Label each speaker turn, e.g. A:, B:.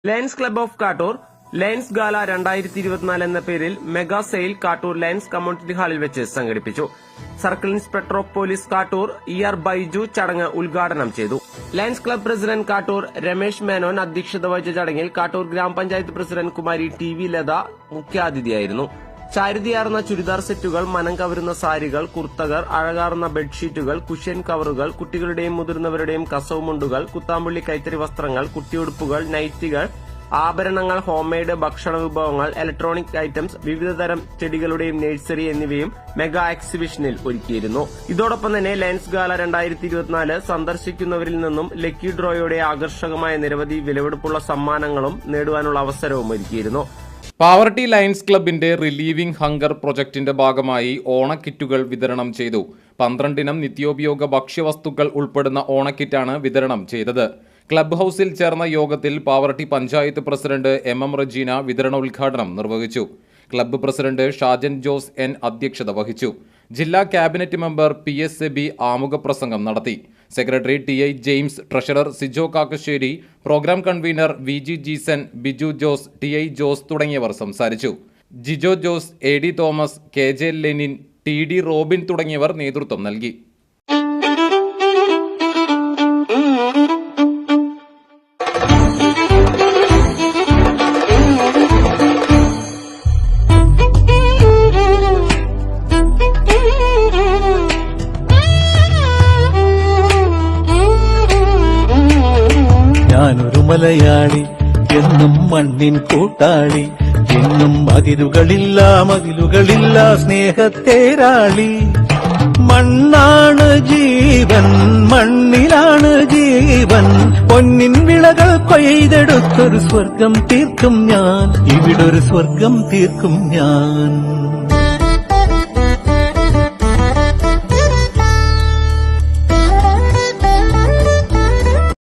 A: Lions club of Kattoor lions gala 2024 എന്ന പേരിൽ mega sale Kattoor lions community ഹാളിൽ വെച്ച് സംഘടിപ്പിച്ചു. Circle inspector of police Kattoor ER Baiju ചടങ്ങ് ഉദ്ഘാടനം ചെയ്തു. Lions club president Kattoor Ramesh Menon അധ്യക്ഷത വഹിച്ച ചടങ്ങിൽ കാട്ടൂർ ഗ്രാമപഞ്ചായത്ത് പ്രസിഡന്റ് കുമാരി TV ലത മുഖ്യാതിഥിയായിരുന്നു. ചാരുതയാർന്ന ചുരിദാർ സെറ്റുകൾ, മനം കവരുന്ന സാരികൾ, കുർത്തകൾ, അഴകാർന്ന ബെഡ്ഷീറ്റുകൾ, കുഷ്യൻ കവറുകൾ, കുട്ടികളുടെയും മുതിർന്നവരുടെയും കസവുമുണ്ടുകൾ, കുത്താമ്പുള്ളി കൈത്തറി വസ്ത്രങ്ങൾ, കുട്ടിയുടുപ്പുകൾ, നൈറ്റികൾ, ആഭരണങ്ങൾ, ഹോംമെയ്ഡ് ഭക്ഷണ വിഭവങ്ങൾ, ഇലക്ട്രോണിക് ഐറ്റംസ്, വിവിധതരം ചെടികളുടെയും നഴ്സറി എന്നിവയും മെഗാ എക്സിബിഷനിൽ ഒരുക്കിയിരുന്നു. ഇതോടൊപ്പം തന്നെ ലയൺസ് ഗാല 2024 സന്ദർശിക്കുന്നവരിൽ നിന്നും ലക്കി ഡ്രോയോടെ ആകർഷകമായ നിരവധി വിലപിടിപ്പുള്ള സമ്മാനങ്ങളും നേടുവാനുള്ള അവസരവും ഒരുക്കിയിരുന്നു.
B: പാവർട്ടി ലയൺസ് ക്ലബിന്റെ റിലീവിംഗ് ഹങ്കർ പ്രൊജക്ടിന്റെ ഭാഗമായി ഓണക്കിറ്റുകൾ വിതരണം ചെയ്തു. 12 ഇനം നിത്യോപയോഗ ഭക്ഷ്യവസ്തുക്കൾ ഉൾപ്പെടുന്ന ഓണക്കിറ്റാണ് വിതരണം ചെയ്തത്. ക്ലബ് ഹൌസിൽ ചേർന്ന യോഗത്തിൽ പാവർട്ടി പഞ്ചായത്ത് പ്രസിഡന്റ് MM റജീന വിതരണോദ്ഘാടനം നിർവഹിച്ചു. Club president Shajan Jose N അധ്യക്ഷത വഹിച്ചു. ജില്ലാ ക്യാബിനറ്റ് മെമ്പർ PS സെബി ആമുഖപ്രസംഗം നടത്തി. Secretary TI James, treasurer Sijo Kakkassery, programme convener VG Jeesan, Biju Jose, TI Jose തുടങ്ങിയവർ സംസാരിച്ചു. Jijo Jose, AD Thomas, KJ Lenin, TD Robin തുടങ്ങിയവർ നേതൃത്വം നൽകി.
C: ഞാനൊരു മലയാളി, എന്നും മണ്ണിൻ കൂട്ടാളി, എന്നും മതിലുകളില്ല സ്നേഹത്തേരാളി. മണ്ണാണ് ജീവൻ, മണ്ണിലാണ് ജീവൻ, പൊന്നിൻ വിളകൾ കൊയ്തെടുത്തൊരു സ്വർഗം തീർക്കും ഞാൻ, ഇവിടൊരു സ്വർഗം തീർക്കും ഞാൻ.